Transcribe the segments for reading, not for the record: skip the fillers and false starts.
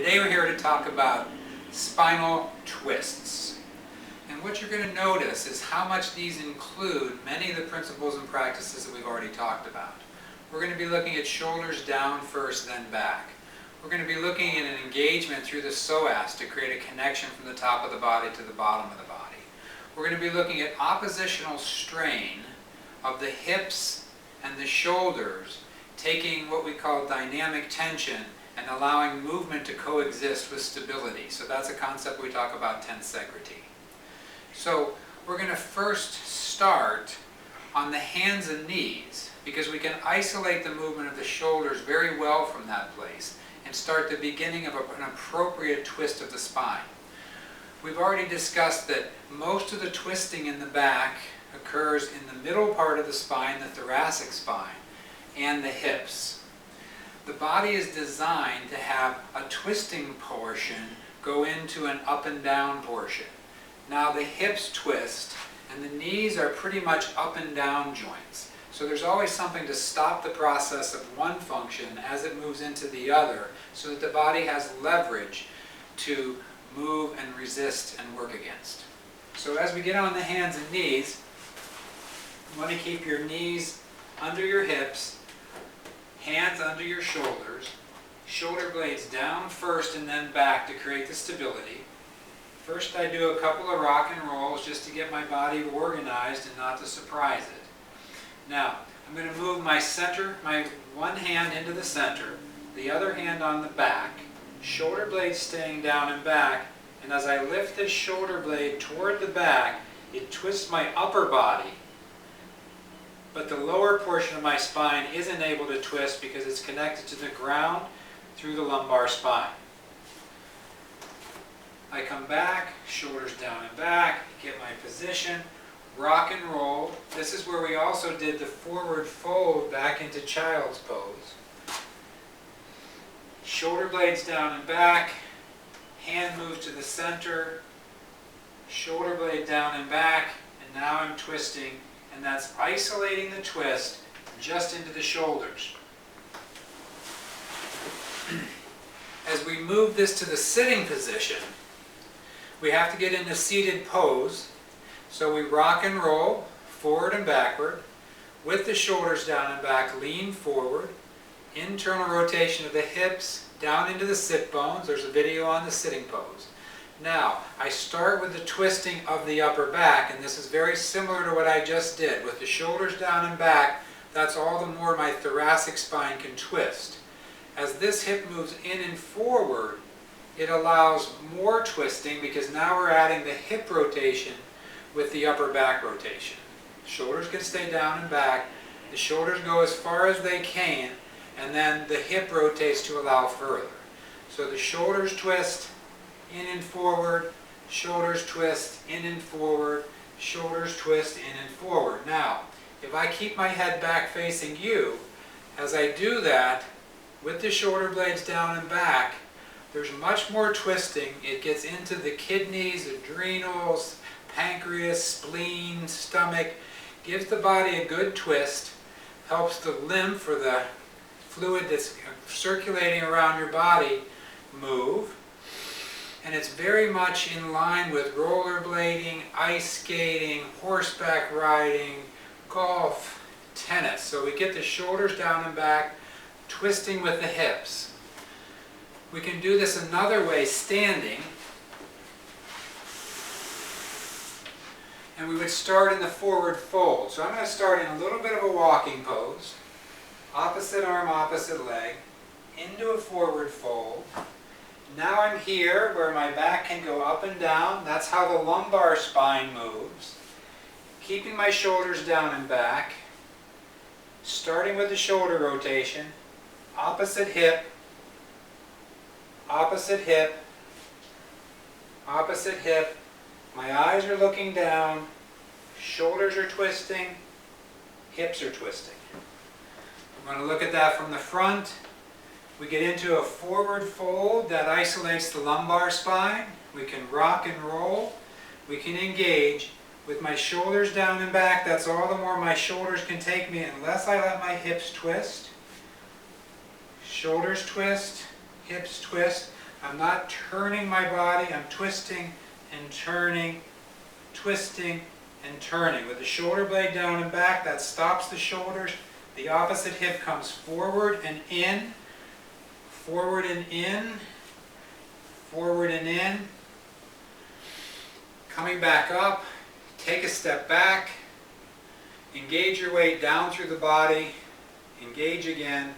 Today we're here to talk about spinal twists. And what you're going to notice is how much these include many of the principles and practices that we've already talked about. We're going to be looking at shoulders down first, then back. We're going to be looking at an engagement through the psoas to create a connection from the top of the body to the bottom of the body. We're going to be looking at oppositional strain of the hips and the shoulders, taking what we call dynamic tension and allowing movement to coexist with stability. So that's a concept we talk about tensegrity. So we're going to first start on the hands and knees, because we can isolate the movement of the shoulders very well from that place and start the beginning of an appropriate twist of the spine. We've already discussed that most of the twisting in the back occurs in the middle part of the spine, the thoracic spine, and the hips. The body is designed to have a twisting portion go into an up and down portion. Now the hips twist and the knees are pretty much up and down joints. So there's always something to stop the process of one function as it moves into the other, so that the body has leverage to move and resist and work against. So as we get on the hands and knees, you want to keep your knees under your hips, hands under your shoulders, shoulder blades down first and then back to create the stability. First I do a couple of rock and rolls just to get my body organized and not to surprise it. Now, I'm going to move my one hand into the center, the other hand on the back, shoulder blades staying down and back, and as I lift this shoulder blade toward the back, it twists my upper body. But the lower portion of my spine isn't able to twist because it's connected to the ground through the lumbar spine. I come back, shoulders down and back, get my position, rock and roll. This is where we also did the forward fold back into child's pose. Shoulder blades down and back, hand moves to the center, shoulder blade down and back, and now I'm twisting. And that's isolating the twist just into the shoulders. As we move this to the sitting position, we have to get into seated pose. So we rock and roll forward and backward with the shoulders down and back, lean forward, internal rotation of the hips down into the sit bones. There's a video on the sitting pose. Now, I start with the twisting of the upper back, and this is very similar to what I just did. With the shoulders down and back, that's all the more my thoracic spine can twist. As this hip moves in and forward, it allows more twisting because now we're adding the hip rotation with the upper back rotation. Shoulders can stay down and back, the shoulders go as far as they can, and then the hip rotates to allow further. So the shoulders twist, in and forward, shoulders twist, in and forward, shoulders twist, in and forward. Now, if I keep my head back facing you, as I do that, with the shoulder blades down and back, there's much more twisting. It gets into the kidneys, adrenals, pancreas, spleen, stomach, gives the body a good twist, helps the lymph or the fluid that's circulating around your body move. And it's very much in line with rollerblading, ice skating, horseback riding, golf, tennis. So we get the shoulders down and back, twisting with the hips. We can do this another way, standing. And we would start in the forward fold. So I'm going to start in a little bit of a walking pose. Opposite arm, opposite leg, into a forward fold. Now I'm here where my back can go up and down. That's how the lumbar spine moves. Keeping my shoulders down and back. Starting with the shoulder rotation. Opposite hip. Opposite hip. Opposite hip. My eyes are looking down. Shoulders are twisting. Hips are twisting. I'm going to look at that from the front. We get into a forward fold that isolates the lumbar spine. We can rock and roll. We can engage. With my shoulders down and back, that's all the more my shoulders can take me unless I let my hips twist. Shoulders twist, hips twist. I'm not turning my body, I'm twisting and turning, twisting and turning. With the shoulder blade down and back, that stops the shoulders. The opposite hip comes forward and in, forward and in, forward and in. Coming back up, take a step back, engage your weight down through the body, engage again,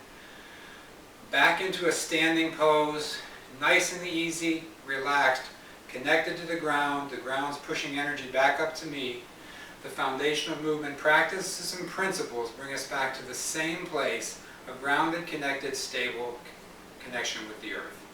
back into a standing pose, nice and easy, relaxed, connected to the ground's pushing energy back up to me. The foundational movement practices and principles bring us back to the same place, a grounded, connected, stable connection with the earth.